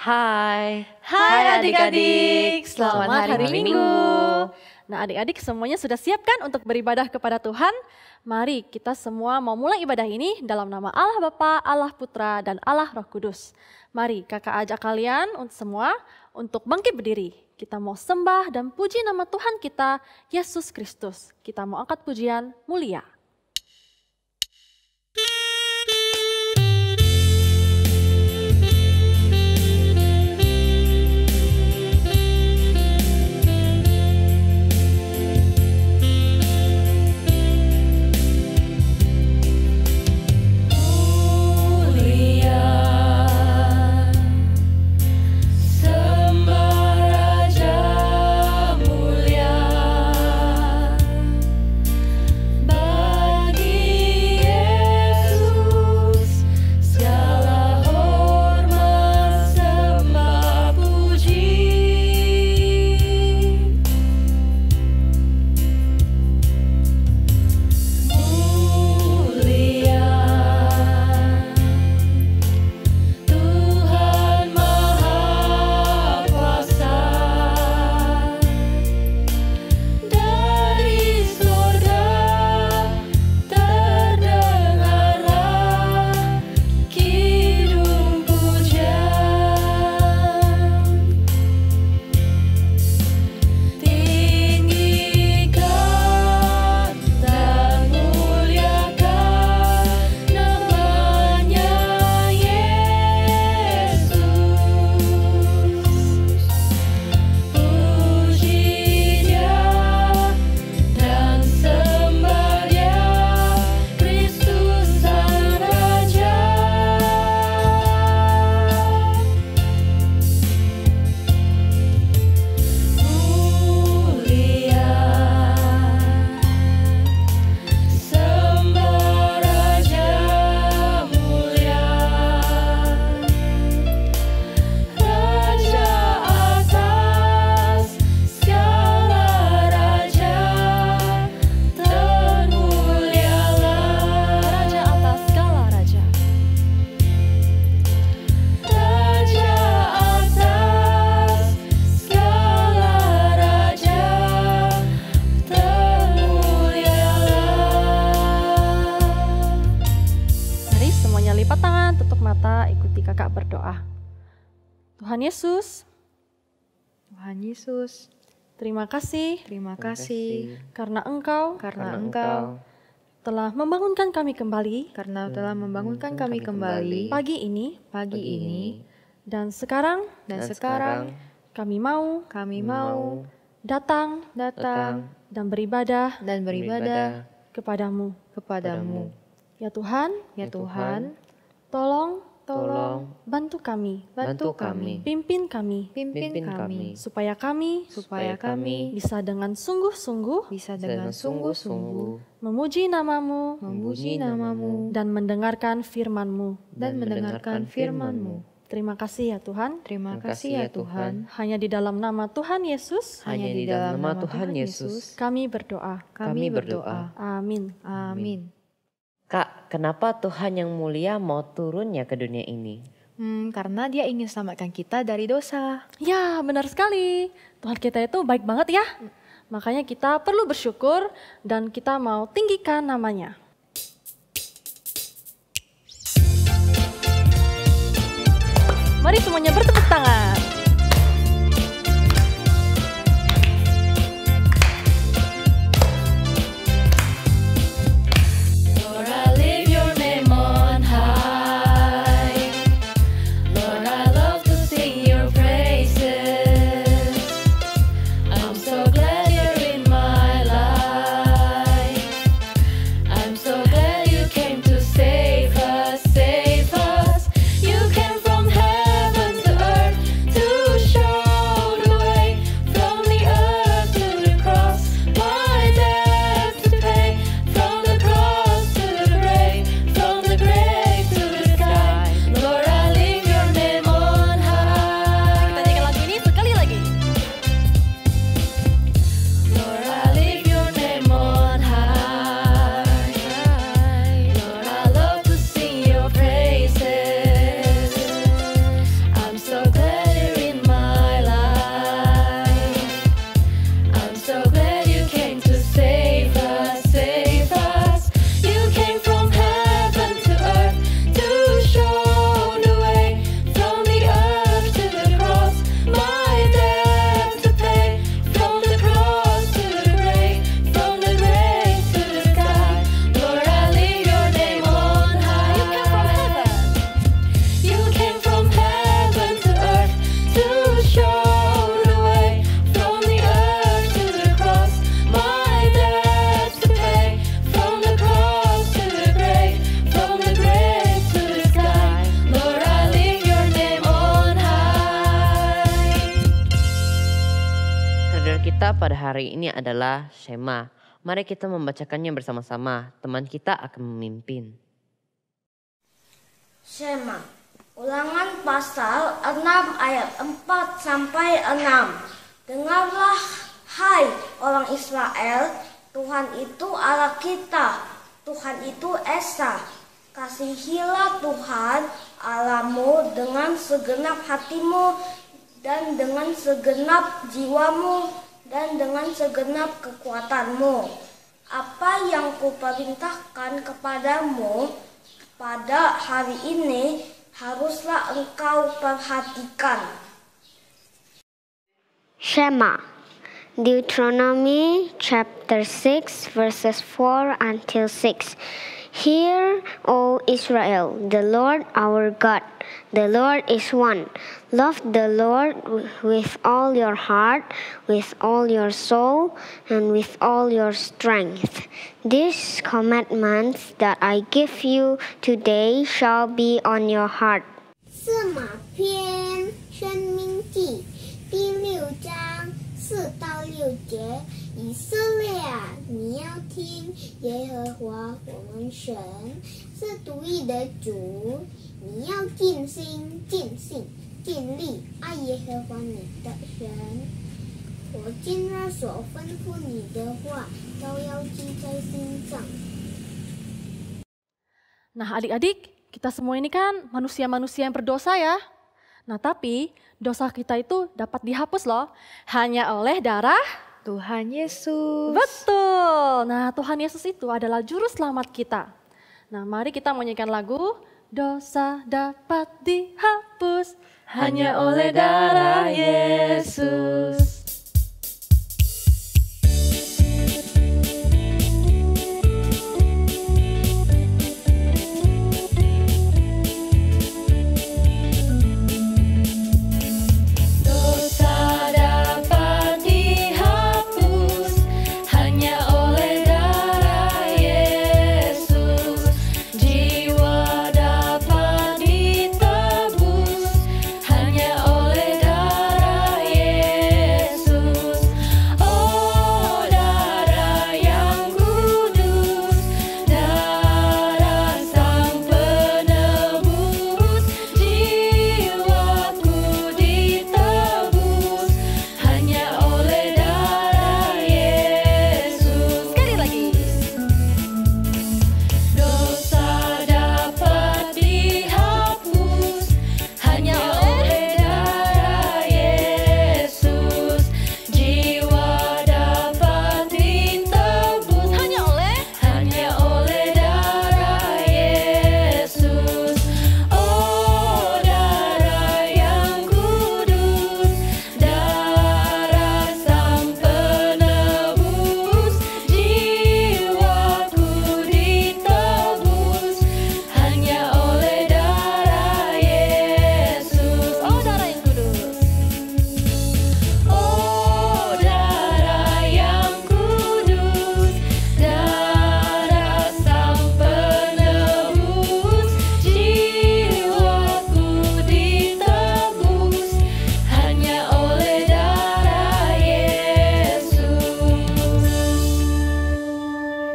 Hai. Hai adik-adik, selamat hari Minggu. Nah adik-adik semuanya sudah siap kan untuk beribadah kepada Tuhan? Mari kita semua mau mulai ibadah ini dalam nama Allah Bapa, Allah Putra, dan Allah Roh Kudus. Mari kakak ajak kalian untuk semua untuk bangkit berdiri. Kita mau sembah dan puji nama Tuhan kita, Yesus Kristus. Kita mau angkat pujian mulia. Tuhan Yesus, terima kasih karena Engkau telah membangunkan kami kembali pagi ini dan sekarang kami mau datang dan beribadah kepadamu. Ya Tuhan, tolong bantu kami, pimpin kami, supaya kami bisa dengan sungguh-sungguh memuji namamu, dan mendengarkan firman-Mu. Terima kasih ya Tuhan. Hanya di dalam nama Tuhan Yesus. Kami berdoa. Amin. Kak, kenapa Tuhan yang mulia mau turunnya ke dunia ini? Karena Dia ingin selamatkan kita dari dosa. Ya, benar sekali. Tuhan kita itu baik banget ya. Makanya kita perlu bersyukur dan kita mau tinggikan namanya. Mari semuanya bertepuk tangan. To Reader kita pada hari ini adalah Shema. Mari kita membacakannya bersama-sama. Teman kita akan memimpin. Shema, Ulangan pasal 6 ayat 4 sampai 6. Dengarlah hai orang Israel, Tuhan itu Allah kita, Tuhan itu Esa. Kasihilah Tuhan Allahmu dengan segenap hatimu dan dengan segenap jiwamu dan dengan segenap kekuatanmu. Apa yang kuperintahkan kepadamu pada hari ini haruslah engkau perhatikan. Shema, Deuteronomy chapter 6 verses 4 until 6. Hear, O Israel, the Lord our God, the Lord is one. Love the Lord with all your heart, with all your soul, and with all your strength. These commandments that I give you today shall be on your heart. 四马篇生命记第6章4到6节，以色列啊，你要听耶和华我们神是独一的主，你要尽心、尽性、尽力爱耶和华你的神。我今日所吩咐你的话，都要记在心上。 Nah adik-adik, kita semua ini kan manusia-manusia yang berdosa ya. Nah tapi dosa kita itu dapat dihapus loh, hanya oleh darah Tuhan Yesus. Betul. Nah, Tuhan Yesus itu adalah juru selamat kita. Nah, mari kita menyanyikan lagu Dosa dapat dihapus hanya oleh darah Yesus.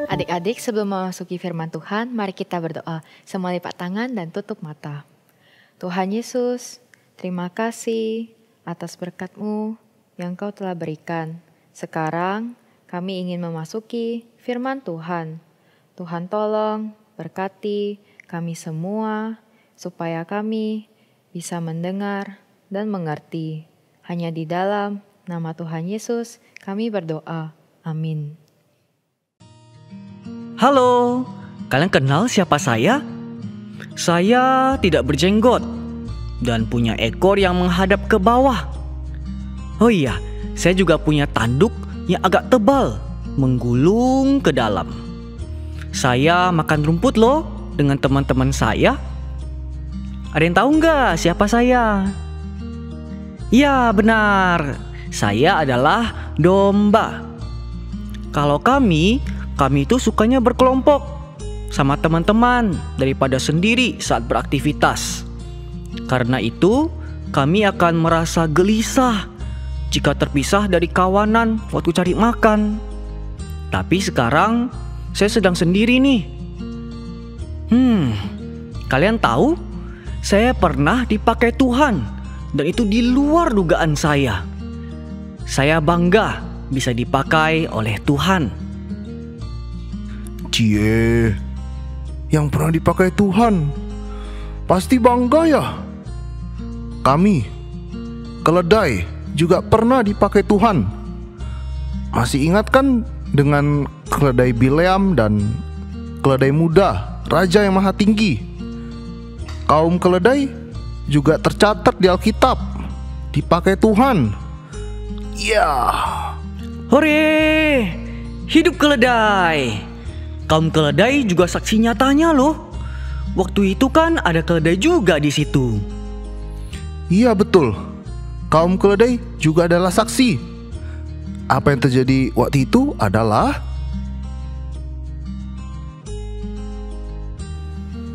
Adik-adik, sebelum memasuki firman Tuhan, mari kita berdoa. Semua lipat tangan dan tutup mata. Tuhan Yesus, terima kasih atas berkat-Mu yang Kau telah berikan. Sekarang kami ingin memasuki firman Tuhan. Tuhan tolong berkati kami semua supaya kami bisa mendengar dan mengerti. Hanya di dalam nama Tuhan Yesus kami berdoa. Amin. Halo, kalian kenal siapa saya? Saya tidak berjenggot dan punya ekor yang menghadap ke bawah. Oh iya, saya juga punya tanduk yang agak tebal, menggulung ke dalam. Saya makan rumput loh dengan teman-teman saya. Ada yang tahu nggak siapa saya? Ya benar, saya adalah domba. Kalau kami itu sukanya berkelompok sama teman-teman daripada sendiri saat beraktivitas. Karena itu, kami akan merasa gelisah jika terpisah dari kawanan waktu cari makan. Tapi sekarang saya sedang sendiri nih. Kalian tahu, saya pernah dipakai Tuhan dan itu di luar dugaan saya. Saya bangga bisa dipakai oleh Tuhan. Cie, yang pernah dipakai Tuhan pasti bangga ya. Kami, keledai, juga pernah dipakai Tuhan. Masih ingat kan dengan keledai Bileam dan keledai muda, raja yang maha tinggi? Kaum keledai juga tercatat di Alkitab, dipakai Tuhan. Ya. Hore! Hidup keledai! Kaum keledai juga saksi nyatanya loh. Waktu itu kan ada keledai juga di situ. Iya betul. Kaum keledai juga adalah saksi. Apa yang terjadi waktu itu adalah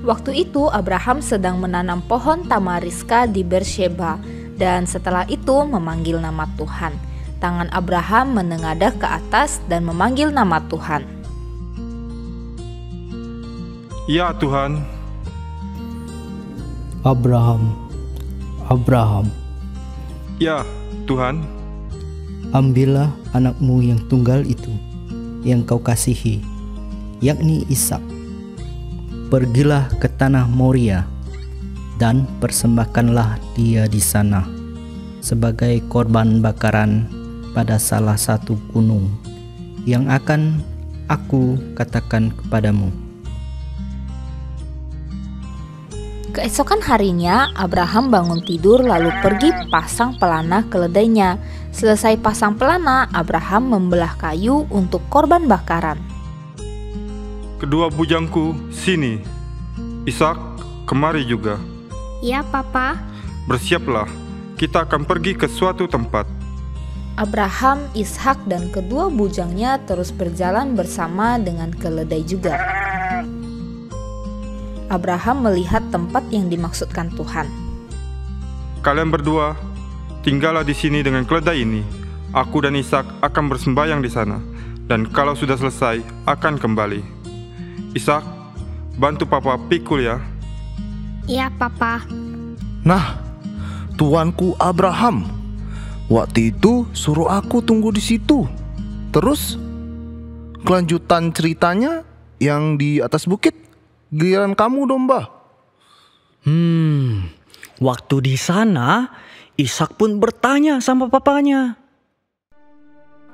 Waktu itu Abraham sedang menanam pohon tamariska di Beersheba dan setelah itu memanggil nama Tuhan. Tangan Abraham menengadah ke atas dan memanggil nama Tuhan. Ya Tuhan. Abraham. Ya Tuhan. Ambillah anakmu yang tunggal itu, yang kau kasihi, yakni Ishak. Pergilah ke tanah Moria dan persembahkanlah dia di sana sebagai korban bakaran pada salah satu gunung yang akan aku katakan kepadamu. Keesokan harinya, Abraham bangun tidur lalu pergi pasang pelana keledainya. Selesai pasang pelana, Abraham membelah kayu untuk korban bakaran. Kedua bujangku, sini. Ishak, kemari juga. Ya, Papa. Bersiaplah, kita akan pergi ke suatu tempat. Abraham, Ishak, dan kedua bujangnya terus berjalan bersama dengan keledai juga. Abraham melihat tempat yang dimaksudkan Tuhan. Kalian berdua, tinggallah di sini dengan keledai ini. Aku dan Ishak akan bersembahyang di sana, dan kalau sudah selesai, akan kembali. Ishak, bantu Papa pikul ya. Ya, Papa. Nah, tuanku Abraham, waktu itu suruh aku tunggu di situ. Terus, kelanjutan ceritanya yang di atas bukit, giliran kamu domba. Waktu di sana, Ishak pun bertanya sama papanya.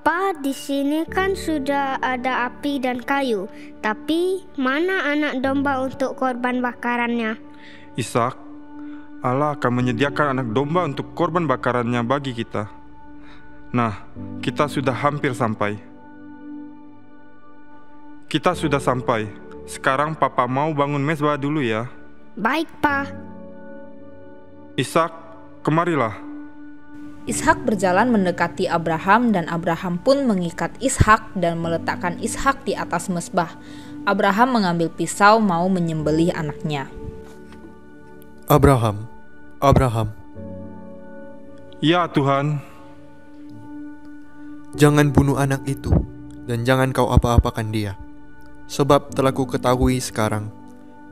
Pa, di sini kan sudah ada api dan kayu, tapi mana anak domba untuk korban bakarannya? Ishak, Allah akan menyediakan anak domba untuk korban bakarannya bagi kita. Nah, kita sudah hampir sampai. Kita sudah sampai. Sekarang Papa mau bangun mezbah dulu ya. Baik, Pa. Ishak, kemarilah. Ishak berjalan mendekati Abraham dan Abraham pun mengikat Ishak dan meletakkan Ishak di atas mezbah. Abraham mengambil pisau mau menyembelih anaknya. Abraham. Ya Tuhan. Jangan bunuh anak itu dan jangan kau apa-apakan dia. Sebab telah ku ketahui sekarang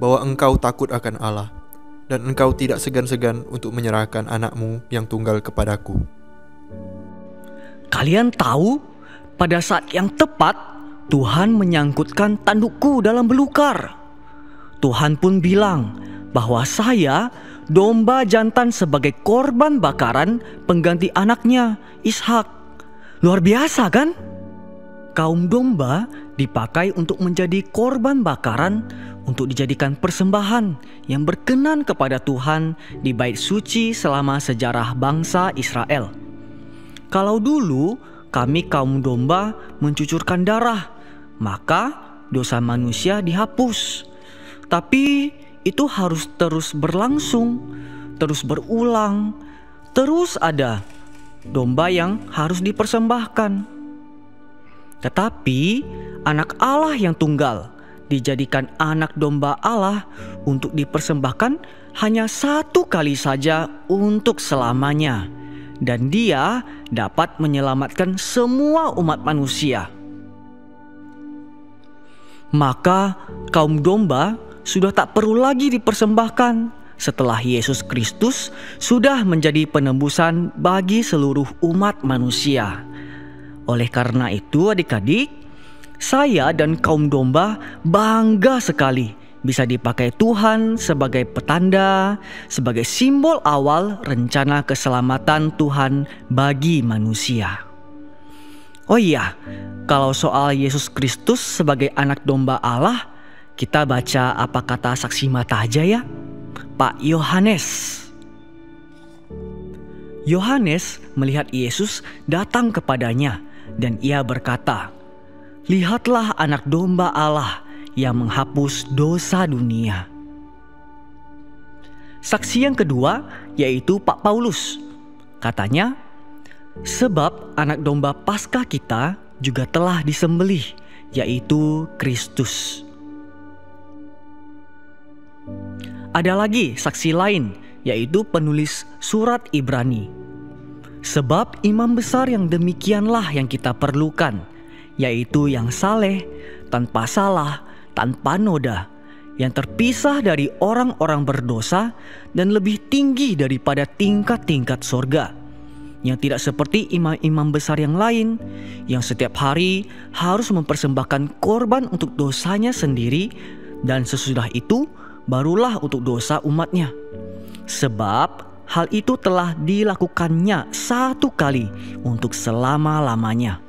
bahwa engkau takut akan Allah dan engkau tidak segan-segan untuk menyerahkan anakmu yang tunggal kepadaku. Kalian tahu, pada saat yang tepat Tuhan menyangkutkan tandukku dalam belukar. Tuhan pun bilang bahwa saya domba jantan sebagai korban bakaran pengganti anaknya, Ishak. Luar biasa kan? Kaum domba dipakai untuk menjadi korban bakaran untuk dijadikan persembahan yang berkenan kepada Tuhan di bait suci selama sejarah bangsa Israel. Kalau dulu kami kaum domba mencucurkan darah, maka dosa manusia dihapus. Tapi itu harus terus berlangsung, terus berulang, terus ada domba yang harus dipersembahkan. Tetapi anak Allah yang tunggal dijadikan anak domba Allah untuk dipersembahkan hanya satu kali saja untuk selamanya. dan Dia dapat menyelamatkan semua umat manusia. Maka kaum domba sudah tak perlu lagi dipersembahkan setelah Yesus Kristus sudah menjadi penebusan bagi seluruh umat manusia. Oleh karena itu adik-adik, saya dan kaum domba bangga sekali bisa dipakai Tuhan sebagai petanda, sebagai simbol awal rencana keselamatan Tuhan bagi manusia. Oh iya, kalau soal Yesus Kristus sebagai anak domba Allah, kita baca apa kata saksi mata aja ya. Pak Yohanes. Yohanes melihat Yesus datang kepadanya dan ia berkata, "Lihatlah anak domba Allah yang menghapus dosa dunia." Saksi yang kedua yaitu Pak Paulus. Katanya, "Sebab anak domba Paskah kita juga telah disembelih, yaitu Kristus." Ada lagi saksi lain, yaitu penulis surat Ibrani. "Sebab imam besar yang demikianlah yang kita perlukan, yaitu yang saleh, tanpa salah, tanpa noda, yang terpisah dari orang-orang berdosa dan lebih tinggi daripada tingkat-tingkat sorga, yang tidak seperti imam-imam besar yang lain, yang setiap hari harus mempersembahkan korban untuk dosanya sendiri, dan sesudah itu barulah untuk dosa umatnya. Sebab hal itu telah dilakukannya satu kali untuk selama-lamanya,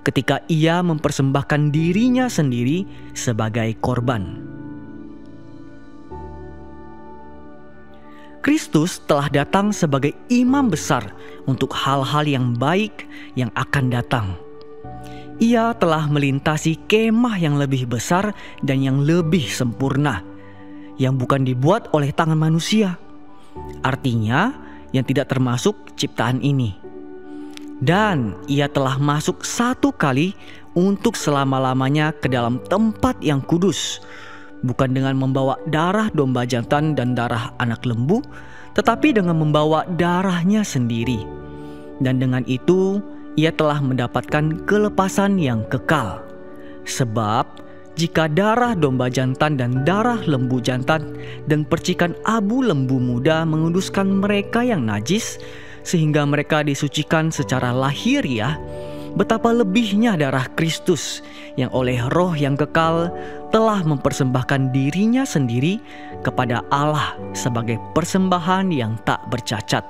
ketika ia mempersembahkan dirinya sendiri sebagai korban." Kristus telah datang sebagai imam besar untuk hal-hal yang baik yang akan datang. Ia telah melintasi kemah yang lebih besar dan yang lebih sempurna, yang bukan dibuat oleh tangan manusia, artinya yang tidak termasuk ciptaan ini. Dan ia telah masuk satu kali untuk selama-lamanya ke dalam tempat yang kudus, bukan dengan membawa darah domba jantan dan darah anak lembu, tetapi dengan membawa darahnya sendiri. Dan dengan itu ia telah mendapatkan kelepasan yang kekal. Sebab jika darah domba jantan dan darah lembu jantan dan percikan abu lembu muda menguduskan mereka yang najis, sehingga mereka disucikan secara lahiriah, betapa lebihnya darah Kristus yang oleh Roh yang kekal telah mempersembahkan dirinya sendiri kepada Allah sebagai persembahan yang tak bercacat,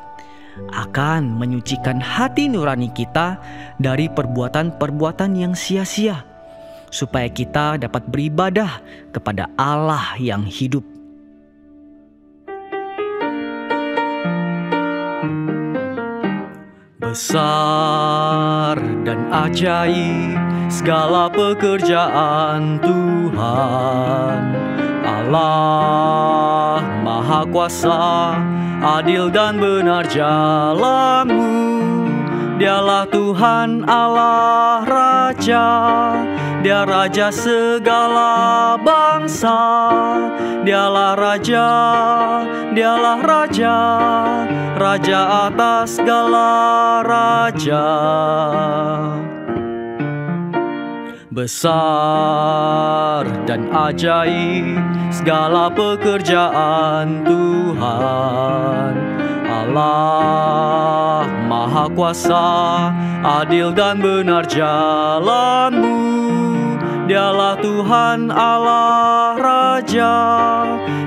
akan menyucikan hati nurani kita dari perbuatan-perbuatan yang sia-sia, supaya kita dapat beribadah kepada Allah yang hidup. Besar dan ajaib segala pekerjaan Tuhan. Allah Maha Kuasa, adil dan benar jalanmu. Dialah Tuhan Allah Raja, Dia Raja segala bangsa. Dialah Raja, Dialah Raja, Raja atas segala raja. Besar dan ajaib segala pekerjaan Tuhan. Allah Maha Kuasa, adil dan benar jalanmu. Dialah Tuhan Allah Raja,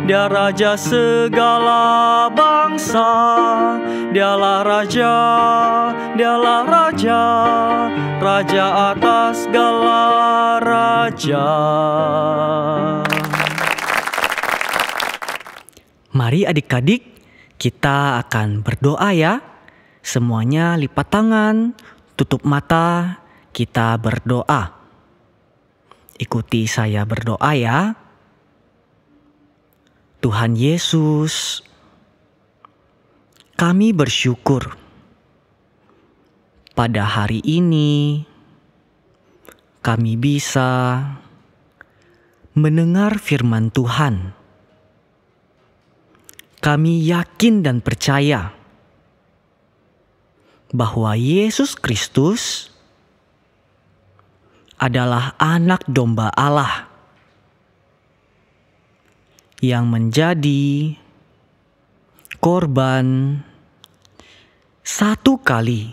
Dia Raja segala bangsa. Dialah Raja, Dialah Raja, Raja atas segala raja. Mari adik-adik, kita akan berdoa ya. Semuanya lipat tangan, tutup mata, kita berdoa. Ikuti saya berdoa ya. Tuhan Yesus, kami bersyukur pada hari ini kami bisa mendengar firman Tuhan. Kami yakin dan percaya bahwa Yesus Kristus adalah anak domba Allah yang menjadi korban satu kali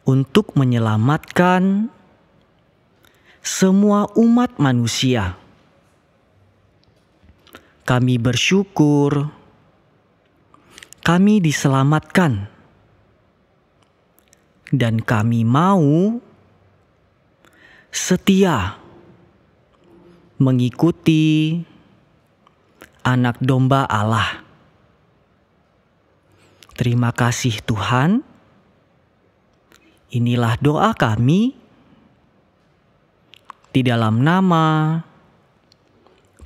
untuk menyelamatkan semua umat manusia. Kami bersyukur kami diselamatkan, dan kami mau setia mengikuti anak domba Allah. Terima kasih Tuhan. Inilah doa kami di dalam nama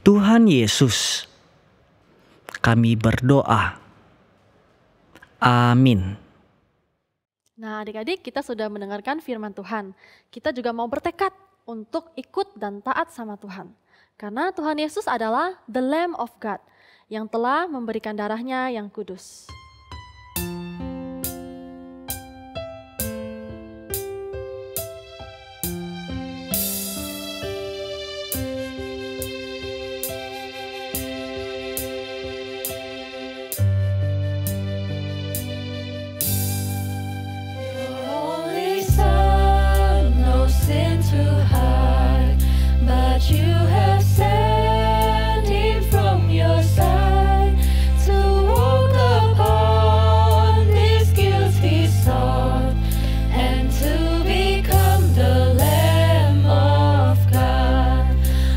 Tuhan Yesus. Kami berdoa. Amin. Nah, adik-adik, kita sudah mendengarkan firman Tuhan. Kita juga mau bertekad untuk ikut dan taat sama Tuhan. Karena Tuhan Yesus adalah the Lamb of God yang telah memberikan darahnya yang kudus. You have sent him from your side to walk upon this guilty soul and to become the Lamb of God.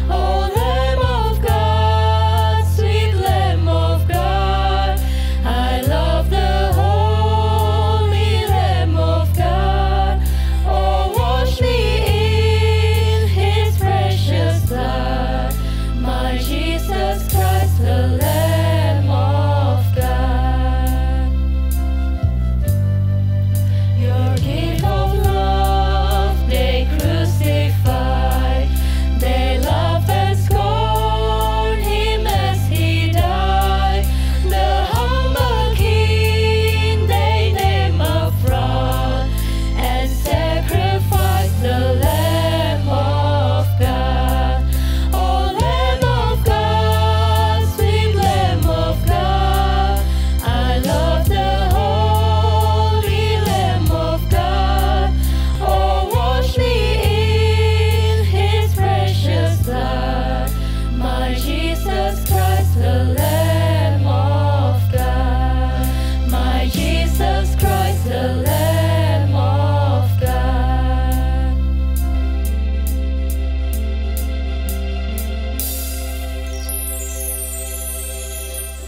Oh, Lamb of God, sweet Lamb of God, I love the holy Lamb of God. Oh, wash me in his precious blood, my Jesus Christ, the Lamb of God. Your gift of love they crucified, they laughed and scorned him as he died. The humble King they named a fraud and sacrificed the Lamb of God. Oh, Lamb of God, sweet Lamb of God, I love the holy Lamb of God. Oh, wash me in his precious blood, my Jesus Christ, the Lamb of God. My Jesus Christ, the Lamb of God.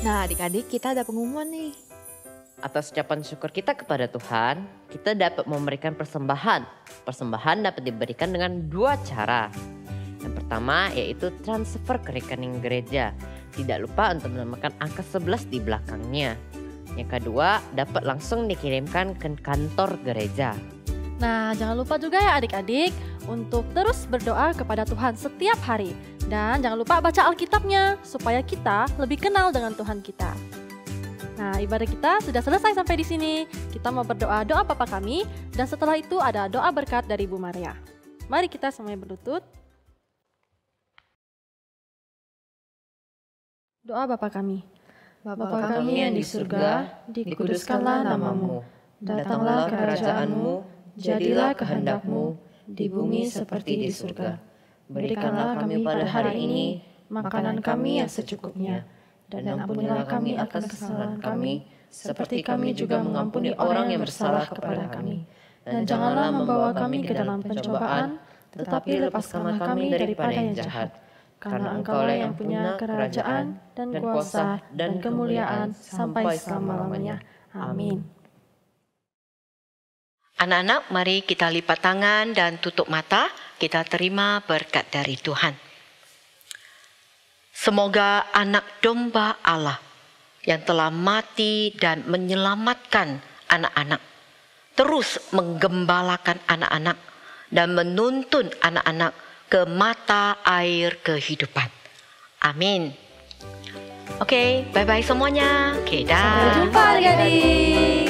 Nah, adik-adik, kita ada pengumuman nih. Atas ucapan syukur kita kepada Tuhan, kita dapat memberikan persembahan. Persembahan dapat diberikan dengan dua cara. Yang pertama yaitu transfer ke rekening gereja. Tidak lupa untuk menambahkan angka 11 di belakangnya. Yang kedua, dapat langsung dikirimkan ke kantor gereja. Nah, jangan lupa juga ya adik-adik untuk terus berdoa kepada Tuhan setiap hari. Dan jangan lupa baca Alkitabnya supaya kita lebih kenal dengan Tuhan kita. Nah, ibadah kita sudah selesai sampai di sini. Kita mau berdoa doa Bapa kami dan setelah itu ada doa berkat dari Ibu Maria. Mari kita semuanya berlutut. Doa Bapa kami. Bapa kami yang di surga, dikuduskanlah namamu. Datanglah kerajaanmu, jadilah kehendak-mu di bumi seperti di surga. Berikanlah kami pada hari ini makanan kami yang secukupnya. Dan ampunilah kami akan kesalahan kami, seperti kami juga mengampuni orang yang bersalah kepada kami. Dan janganlah membawa kami ke dalam pencobaan, tetapi lepaskanlah kami daripada yang jahat. Karena Engkaulah yang punya kerajaan dan kuasa dan kemuliaan sampai selama-lamanya. Amin. Anak-anak, mari kita lipat tangan dan tutup mata. Kita terima berkat dari Tuhan. Semoga anak domba Allah yang telah mati dan menyelamatkan anak-anak terus menggembalakan anak-anak dan menuntun anak-anak ke mata air kehidupan. Amin. Oke, bye-bye semuanya. Oke, dah. Sampai jumpa adik-adik.